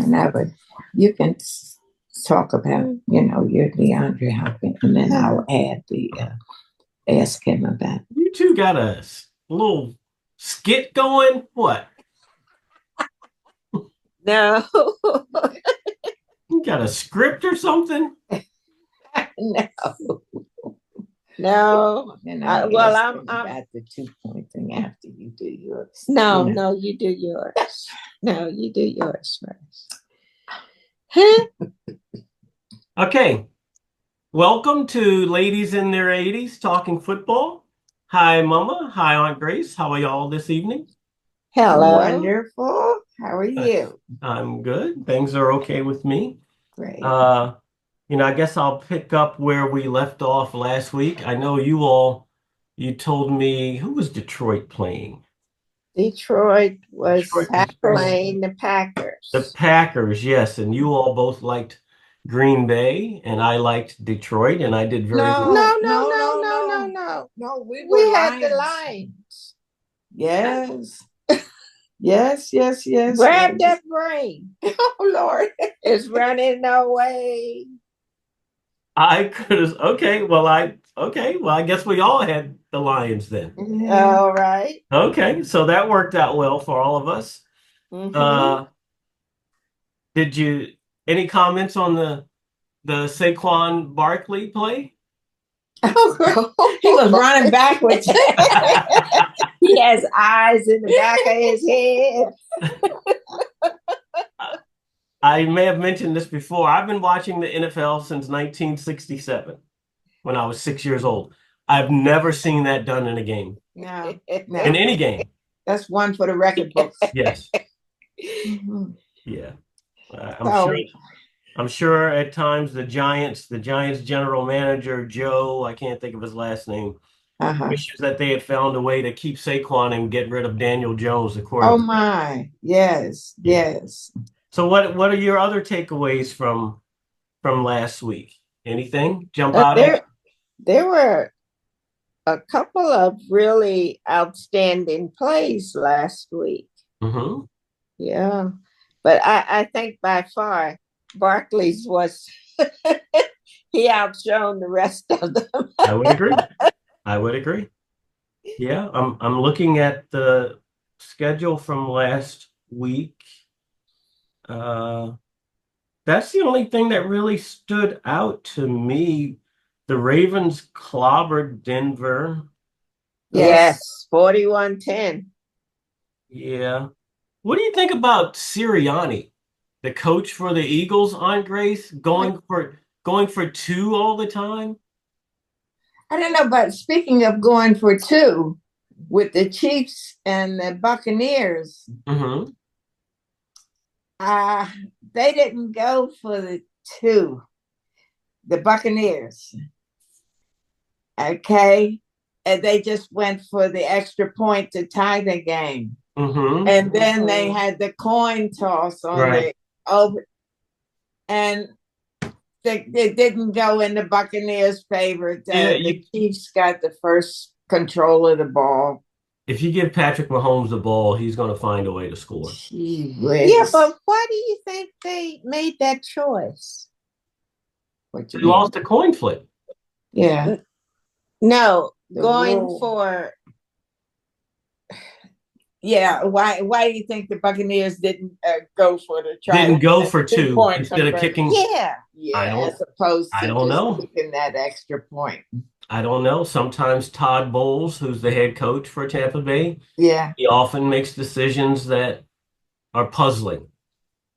know, but you can talk about, your DeAndre Hopkins, and then I'll add ask him about. You two got a little skit going? What? No. You got a script or something? No. No. And well, I'm about the 2-point thing after you do yours. No, you do yours. No, you do yours first. Okay. Welcome to Ladies in Their 80s Talking Football. Hi, Mama. Hi, Aunt Grace. How are y'all this evening? Hello. Wonderful. How are you? I'm good. Things are okay with me. Great. I guess I'll pick up where we left off last week. I know you told me, who was Detroit playing? Detroit was playing the Packers. The Packers, yes. And you all both liked Green Bay, and I liked Detroit, and I did very well. No. We had the Lions. Yes. Yes. Grab that brain. Oh, Lord. It's running away. I could have. Okay. Well, I guess we all had the Lions then. Mm-hmm. All right. Okay. So that worked out well for all of us. Mm-hmm. Any comments on the Saquon Barkley play? Oh, he was running backwards. He has eyes in the back of his head. I may have mentioned this before. I've been watching the NFL since 1967, when I was 6 years old. I've never seen that done in a game. No. In any game. That's one for the record books. Yes. Mm-hmm. Yeah. I'm sure at times the Giants general manager, Joe, I can't think of his last name, wishes that they had found a way to keep Saquon and get rid of Daniel Jones, the quarterback. Oh my, yes. So what are your other takeaways from last week? Anything jump out at you? There were a couple of really outstanding plays last week. Mm-hmm. Yeah, but I think by far Barkley's was he outshone the rest of them. I would agree. Yeah, I'm looking at the schedule from last week. That's the only thing that really stood out to me. The Ravens clobbered Denver. Yes, 41-10. Yeah. What do you think about Sirianni, the coach for the Eagles, Aunt Grace, going for two all the time? I don't know, but speaking of going for two with the Chiefs and the Buccaneers, mm-hmm. They didn't go for the two, the Buccaneers. Okay. And they just went for the extra point to tie the game. Mm-hmm. And then they had the coin toss on the over. And they didn't go in the Buccaneers' favor. The Chiefs got the first control of the ball. If you give Patrick Mahomes the ball, he's going to find a way to score. Yeah, but why do you think they made that choice? They lost a coin flip. Yeah. No, going for. Yeah, why do you think the Buccaneers didn't go for the try? Didn't go for two instead of kicking? Yeah, as opposed to kicking that extra point. I don't know. Sometimes Todd Bowles, who's the head coach for Tampa Bay, he often makes decisions that are puzzling.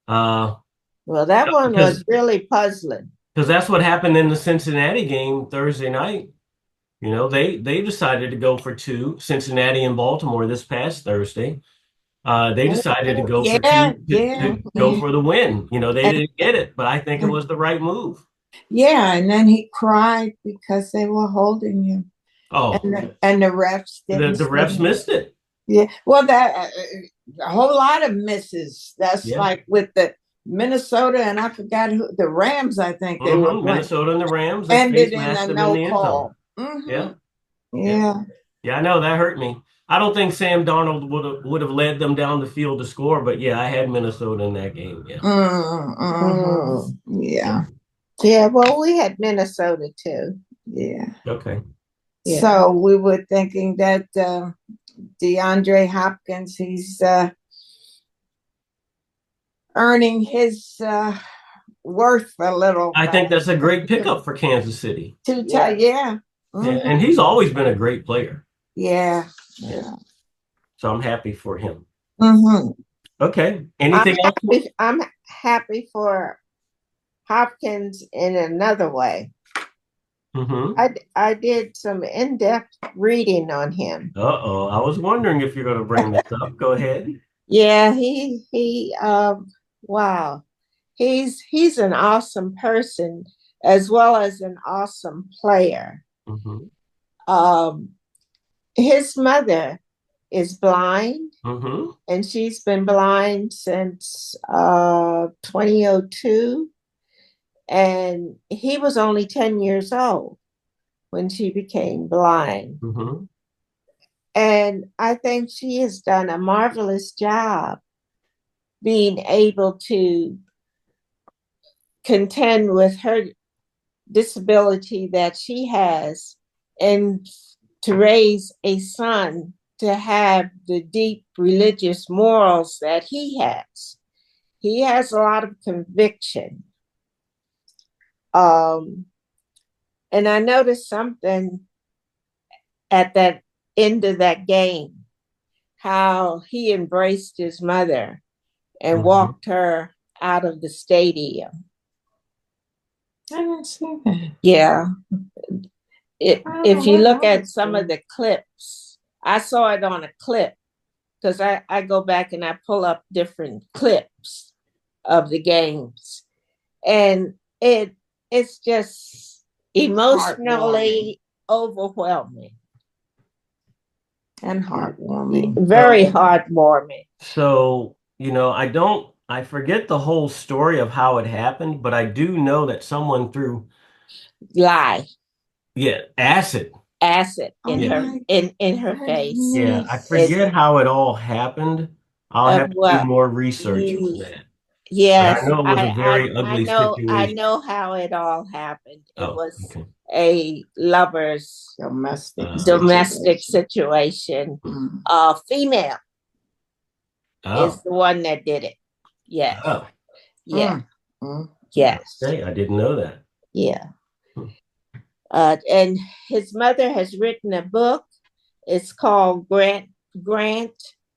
Well, that one was really puzzling. Because that's what happened in the Cincinnati game Thursday night. They decided to go for two. Cincinnati and Baltimore this past Thursday. They decided to go for two to go for the win. They didn't get it, but I think it was the right move. Yeah, and then he cried because they were holding him. Oh, and the refs didn't. The refs missed it. Yeah, well, that a whole lot of misses. That's like with the Minnesota and I forgot who the Rams. I think they were Minnesota and the Rams ended in a no call. Mm-hmm. Yeah. I know that hurt me. I don't think Sam Darnold would have led them down the field to score, but yeah, I had Minnesota in that game. Yeah. Yeah. Yeah, well, we had Minnesota too. Yeah. Okay. Yeah. So we were thinking that DeAndre Hopkins, he's earning his worth a little. I think that's a great pickup for Kansas City. Yeah. Yeah, and he's always been a great player. Yeah. So I'm happy for him. Mm-hmm. Okay. Anything else? I'm happy for Hopkins in another way. Mm-hmm. I did some in-depth reading on him. Uh-oh. I was wondering if you're going to bring this up. Go ahead. Yeah, wow. He's an awesome person as well as an awesome player. Mm-hmm. His mother is blind, Mm-hmm. and she's been blind since 2002. And he was only 10 years old when she became blind. Mm-hmm. And I think she has done a marvelous job being able to contend with her disability that she has and to raise a son to have the deep religious morals that he has. He has a lot of conviction. And I noticed something at that end of that game, how he embraced his mother and walked her out of the stadium. I didn't see that. Yeah. If you look at some of the clips, I saw it on a clip because I go back and I pull up different clips of the games. And it's just emotionally overwhelming. And heartwarming. Very heartwarming. So, I forget the whole story of how it happened, but I do know that someone threw acid in her face. Yeah, I forget how it all happened. I'll have to do more research on that. Yes, but I know it was a very ugly situation. I know how it all happened. It was okay. a lover's domestic situation. Female is the one that did it. Yes. Oh. Yeah. Yes. Okay, I didn't know that. Yeah. And his mother has written a book. It's called Grant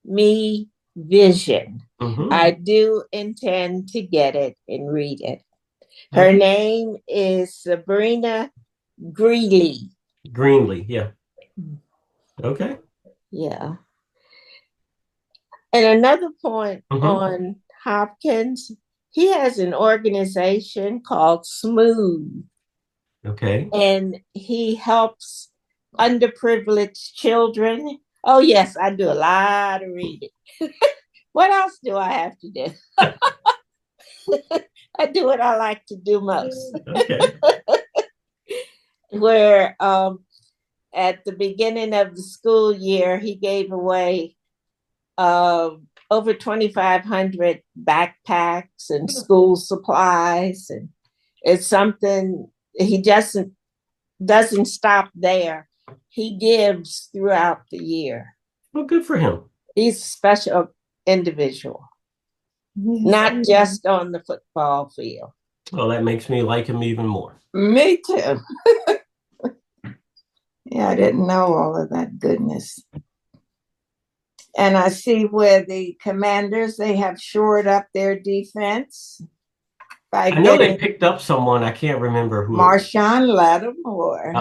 Me Vision. I do intend to get it and read it. Her name is Sabrina Greenlee. Greenlee, yeah. Okay. Yeah. And another point on Hopkins, he has an organization called Smooth. Okay. And he helps underprivileged children. Oh, yes, I do a lot of reading. What else do I have to do? I do what I like to do most. Okay. Where at the beginning of the school year, he gave away over 2,500 backpacks and school supplies. And it's something he doesn't stop there. He gives throughout the year. Well, good for him. He's a special individual, not just on the football field. Well, that makes me like him even more. Me too. Yeah, I didn't know all of that goodness. And I see where the Commanders, they have shored up their defense. I know they picked up someone. I can't remember who. Marshon Lattimore.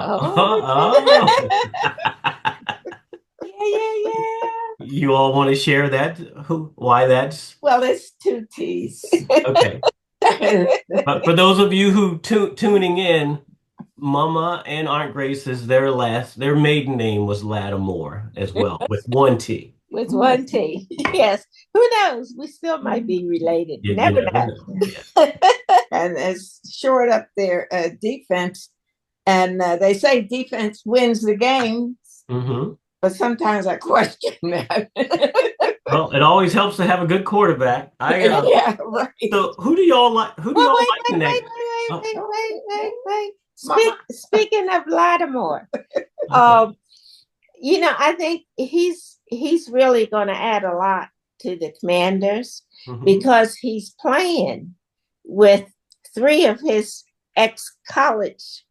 Yeah. You all want to share that? Why that's? Well, it's two T's. Okay. But for those of you who tuning in, Mama and Aunt Grace's their maiden name was Lattimore as well, with one T. With one T. Yes. Who knows? We still might be related. You never know. Yeah. And it's shored up their defense. And they say defense wins the games. but sometimes I question that. Well, it always helps to have a good quarterback. Yeah, right. So who do y'all like? Who do Well, y'all wait, like in that? Speaking of Lattimore, Okay. I think he's really going to add a lot to the Commanders Mhm. because he's playing with three of his ex-college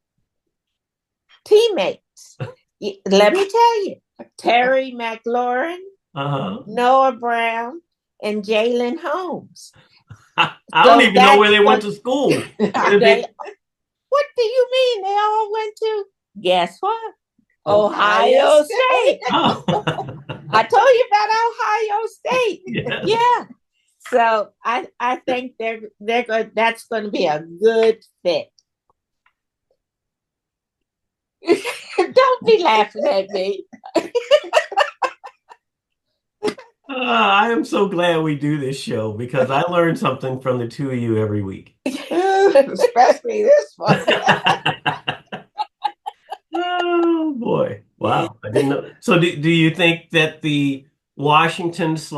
teammates. Let me tell you, Terry McLaurin, Noah Brown, and Jalen Holmes. I don't even know where they went to school. What do you mean? They all went to, guess what? Ohio State. Oh. I told you about Ohio State. Yes. Yeah. So I think they're good. That's going to be a good fit. Don't be laughing at me. I am so glad we do this show because I learn something from the two of you every week. Especially this one. Oh boy. Wow. I didn't know. So do you think that the Washington /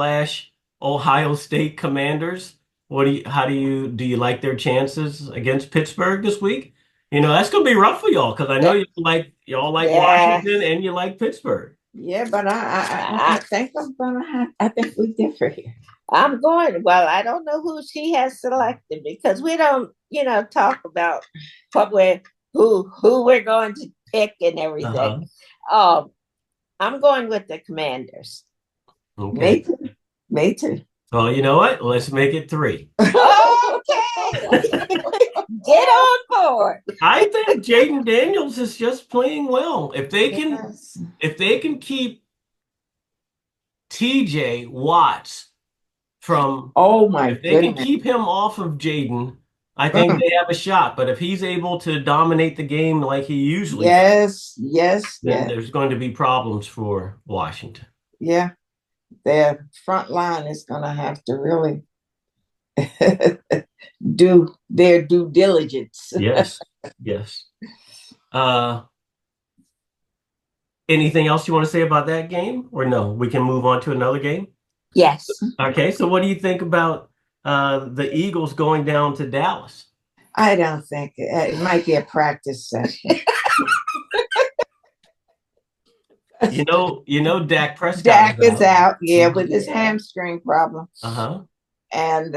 Ohio State Commanders, how do you like their chances against Pittsburgh this week? That's gonna be rough for y'all because I know y'all like Washington and you like Pittsburgh. Yeah, but I think I think we differ here. I'm going, well, I don't know who she has selected because we don't, talk about who we're going to pick and everything. I'm going with the Commanders. Okay. Me too. Well, you know what? Let's make it 3. Okay. Get on board. I think Jaden Daniels is just playing well. If they can keep TJ Watts from if they can keep him off of Jaden, I think they have a shot. But if he's able to dominate the game like he usually does, then there's going to be problems for Washington. Yeah. Their front line is going to have to really do their due diligence. Yes. Anything else you want to say about that game? Or no, we can move on to another game? Yes. Okay, so what do you think about the Eagles going down to Dallas? I don't think it might be a practice session. You know, Dak Prescott. Dak is out, with his hamstring problem. And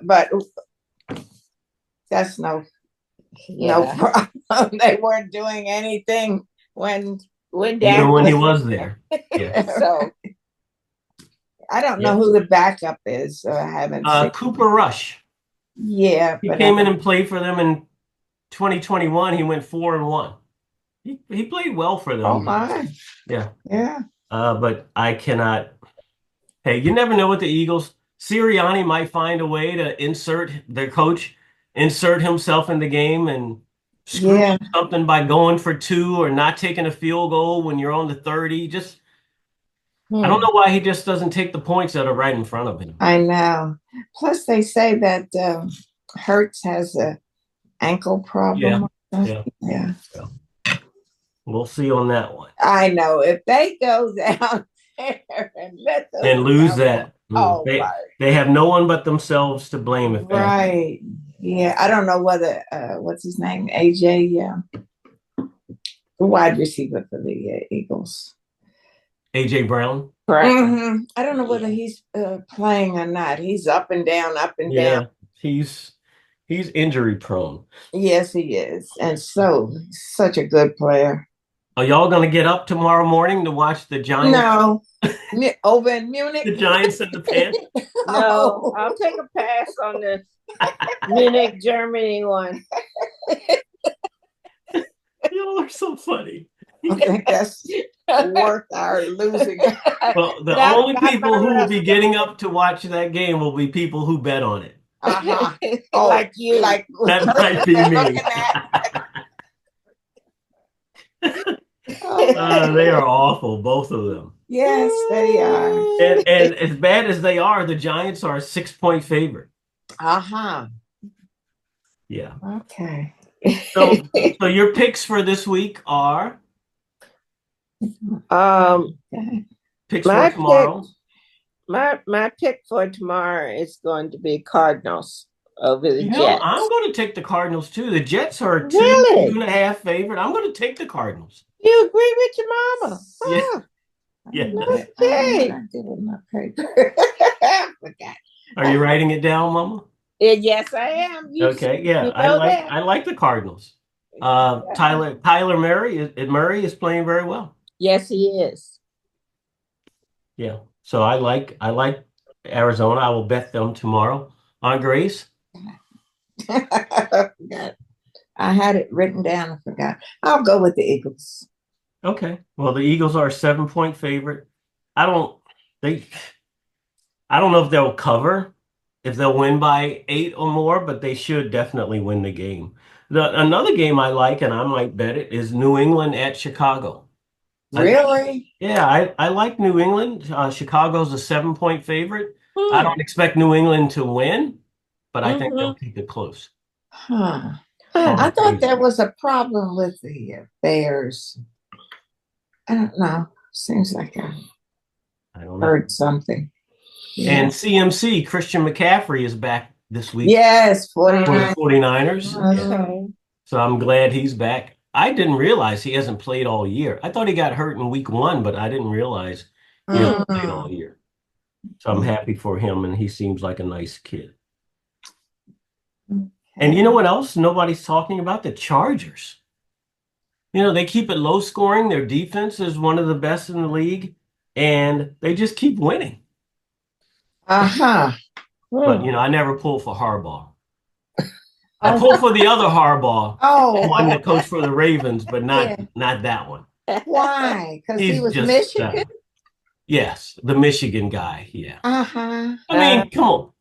but that's no problem. They weren't doing anything when Dak he was there. Yeah. So I don't know who the backup is. So I haven't seen. Cooper Rush. Yeah, he came in and played for them in 2021. He went 4-1. He played well for them. Oh my. Yeah. But I cannot. Hey, you never know with the Eagles. Sirianni might find a way to insert himself in the game and screw something by going for 2 or not taking a field goal when you're on the 30. I don't know why he just doesn't take the points that are right in front of him. I know. Plus, they say that Hurts has an ankle problem. Yeah. We'll see on that one. I know. If they go down there and lose that, they have no one but themselves to blame if right. Yeah, I don't know whether what's his name, AJ, the wide receiver for the Eagles. AJ Brown. Mm-hmm. I don't know whether he's playing or not. He's up and down. Yeah, he's injury prone. Yes, he is, and such a good player. Are y'all going to get up tomorrow morning to watch the Giants? No, over in Munich. The Giants and the Panthers. No, I'll take a pass on the Munich, Germany one. Y'all are so funny. I think that's worth our losing. Well, the only people who will be getting up to watch that game will be people who bet on it. Like you. That might be me. They are awful, both of them. Yes, they are. And as bad as they are, the Giants are a 6-point favorite. Yeah. Okay. So your picks for this week are? Picks My for tomorrow. my pick for tomorrow is going to be Cardinals over the You know, Jets. I'm going to take the Cardinals too. The Jets are two, Really? 2.5 favorite. I'm going to take the Cardinals. You agree with your mama? Yeah. Oh, Yeah. okay. I did with my paper. I forgot. Are you writing it down, Mama? Yes, I am. Okay. Yeah, you know that. I like the Cardinals. Tyler Murray is playing very well. Yes, he is. Yeah. So I like Arizona. I will bet them tomorrow. On Grace? I forgot. I had it written down. I forgot. I'll go with the Eagles. Okay. Well, the Eagles are a 7-point favorite. I don't they I don't know if they'll cover, if they'll win by 8 or more, but they should definitely win the game. Another game I like, and I might bet it, is New England at Chicago. Really? I like New England. Chicago's a 7-point favorite. I Hmm. don't expect New England to win, but I think they'll Mhm. keep it close. Huh. Huh. I thought there was a problem with the Bears. I don't know. Seems like I don't know. heard something. And CMC, Christian McCaffrey, is back this week Yes, for the 49. 49ers. Yeah. Okay. So I'm glad he's back. I didn't realize he hasn't played all year. I thought he got hurt in week 1, but I didn't realize he hasn't played all year. So I'm happy for him, and he seems like a nice kid. And you know what else nobody's talking about? The Chargers. You know, they keep it low scoring. Their defense is one of the best in the league, and they just keep winning. Uh-huh. But, you know, I never pull for Harbaugh. I pull for the other Harbaugh, Oh, one that coached for the Ravens, but not that one. why? Because he He's was just Michigan? yes, the Michigan guy. Yeah. Uh-huh. I mean, come on.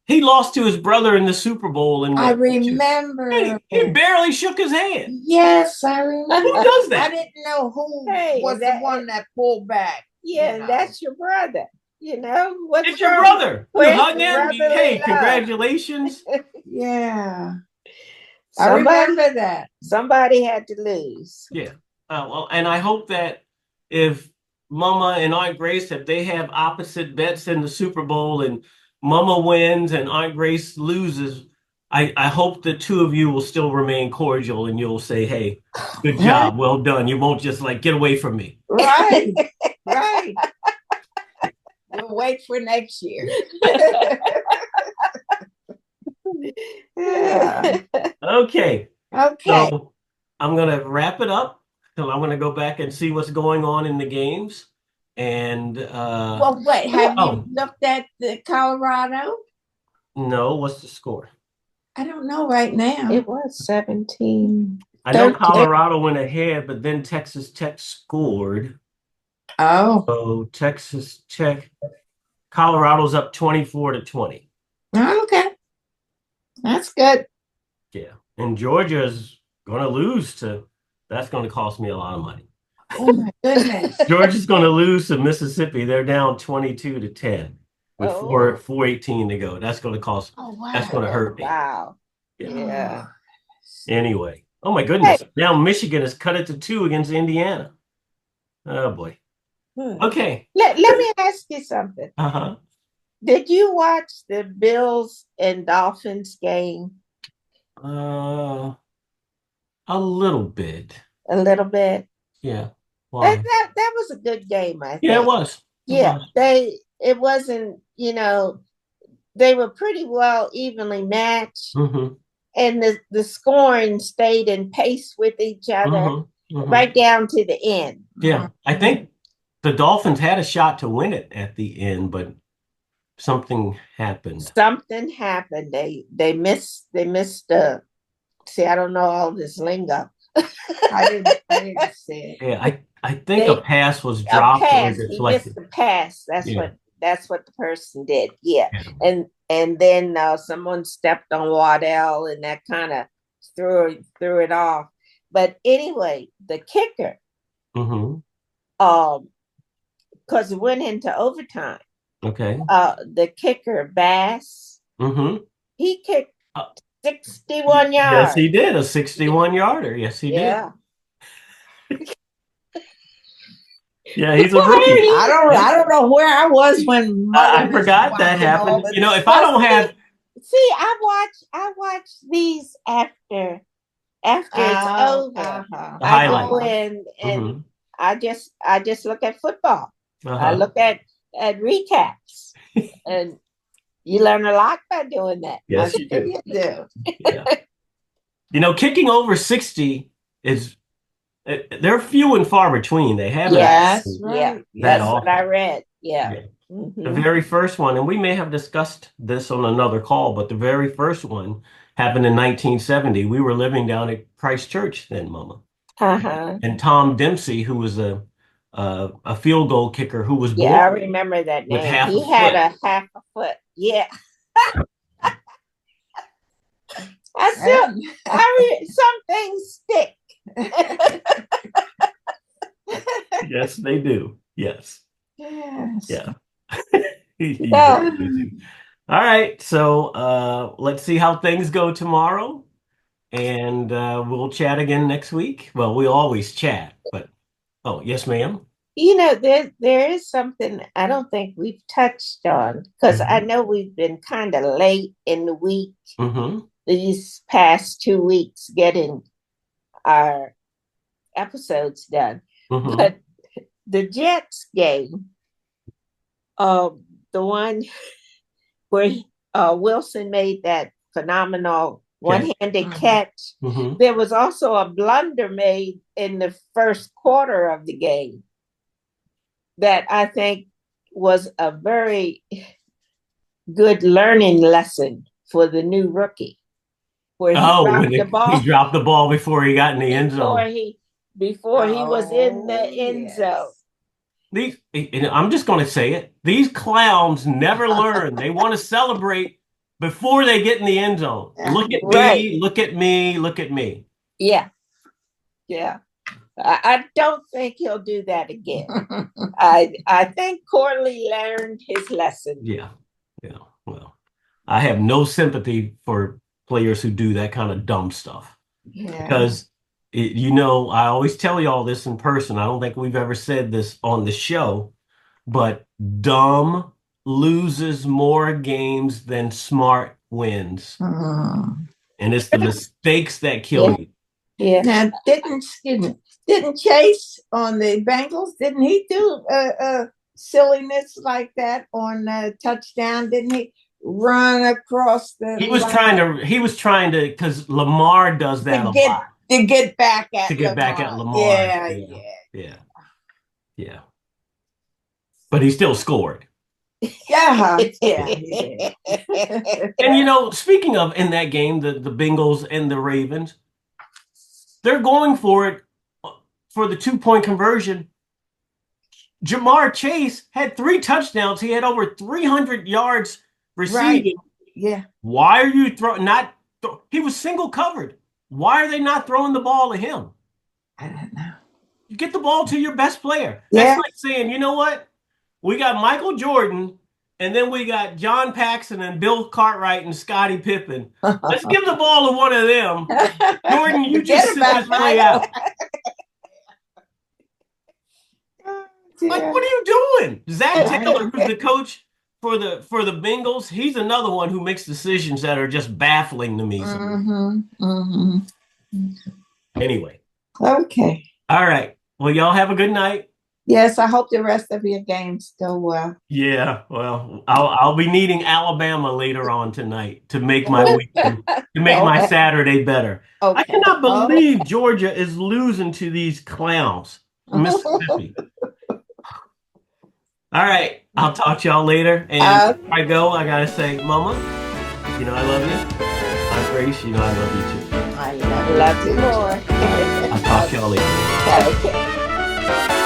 He lost to his brother in the Super Bowl and I remember. he barely shook his hand. Yes, I remember. Who does that? I didn't know who Hey, was the one that pulled back. Yeah, you know. that's your brother. You know what's It's your wrong? brother. You Where's hug the him. brotherly Hey, love? congratulations. Yeah. I Somebody, remember that. somebody had to lose. Yeah. Well, and I hope that if Mama and Aunt Grace, if they have opposite bets in the Super Bowl and Mama wins and Aunt Grace loses, I hope the two of you will still remain cordial and you'll say, hey, good job, well done. You won't just like get away from me. Right. Right. We'll wait for next year. Yeah. Okay. Okay. So I'm going to wrap it up. So I'm going to go back and see what's going on in the games. And Well, wait. Have oh. you looked at the Colorado? No, what's the score? I don't know right now. It was 17. I know Colorado went ahead, but then Texas Tech scored. Oh. So Texas Tech, Colorado's up 24-20. Okay. That's good. Yeah. And Georgia's going to lose that's going to cost me a lot of money. Oh my goodness. Georgia's going to lose to Mississippi. They're down 22-10 with 4:18 to go. That's going to cost. Oh, wow. That's going to hurt me. Wow. Yeah. Anyway. Oh my goodness. Hey. Now Michigan has cut it to 2 against Indiana. Oh boy. Okay. Let me ask you something. Uh-huh. Did you watch the Bills and Dolphins game? A little bit. A little bit. Yeah. Why? That was a good game, I think. Yeah, it was. It wasn't, you know, they were pretty well evenly matched. Mm-hmm. And the scoring stayed in pace with each other right down to the end. Yeah. I think the Dolphins had a shot to win it at the end, but something happened. Something happened. They missed see, I don't know all this lingo. I didn't see it. Yeah, I think a pass was dropped or deflected. He missed the pass. That's what the person did. Yeah. And then someone stepped on Waddell and that kind of threw it off. But anyway, the kicker, because it went into overtime. Okay. The kicker, Bass, he kicked 61 yards. Yes, he did. A 61-yarder. Yes, he did. Yeah, he's a rookie. I don't know where I was when I Mother was forgot that watching all happened. of You know, this. if I don't have See, I watch these after it's over. Uh-huh. the I go highlights. in and Mhm. I just look at football. I Uh-huh. look at recaps, and you learn a lot by doing that. Yes, you do. You do. Yeah. You know, kicking over 60 is they're few and far between. They haven't Yes, That's yeah, right. that that's what I often. read. Yeah. Yeah. The Mhm. very first one, and we may have discussed this on another call, but the very first one happened in 1970. We were living down at Christ Church then, Mama. Uh-huh. And Tom Dempsey, who was a field goal kicker who was Yeah, I born remember that with name. half a He had foot. a half a foot. Yeah. Some things stick. Yes, they do. Yes. Yes. Yeah. He's So, amazing. All right. So let's see how things go tomorrow. And we'll chat again next week. Well, we always chat, but oh, yes, ma'am. there is something I don't think we've touched on, because I know we've been kind of late in the week, these past 2 weeks, getting our episodes done. But the Jets game, the one where Wilson made that phenomenal one-handed catch, there was also a blunder made in the first quarter of the game that I think was a very good learning lesson for the new rookie, where he dropped the ball. He dropped the ball before he got in the end zone. Before he was in the end zone. I'm just going to say it. These clowns never learn. They want to celebrate before they get in the end zone. Look at me, look at me, look at me. Yeah. Yeah. I don't think he'll do that again. I think Corley learned his lesson. Yeah. Yeah. Well, I have no sympathy for players who do that kind of dumb stuff. Yeah. Because I always tell you all this in person. I don't think we've ever said this on the show, but dumb loses more games than smart wins. And it's the mistakes that kill you. Yeah. Now, didn't Chase on the Bengals, didn't he do silliness like that on touchdown? Didn't he run across the He was trying to, because Lamar does that a lot. To get back at Lamar. Yeah. But he still scored. Yeah. And speaking of in that game, the Bengals and the Ravens, they're going for it for the 2-point conversion. Jamar Chase had 3 touchdowns. He had over 300 yards receiving. Right. Yeah. Why are you he was single covered. Why are they not throwing the ball to him? I don't know. You get the ball to your best player. That's like saying, you know what? We got Michael Jordan, and then we got John Paxson and Bill Cartwright and Scottie Pippen. Let's give the ball to one of them. Jordan, you just sit this play out. Like, what are you doing? Zach Taylor, who's the coach for the Bengals, he's another one who makes decisions that are just baffling to me. Anyway. Okay. All right. Well, y'all have a good night. Yes, I hope the rest of your games go well. Yeah, well, I'll be needing Alabama later on tonight to make my weekend, to make my Saturday better. Okay. I cannot believe Georgia is losing to these clowns, Mississippi. All right, I'll talk to y'all later. And before I go, I gotta say, Mama, I love you. I'm Grace, I love you too. I love you more. I'll talk to y'all later. Okay.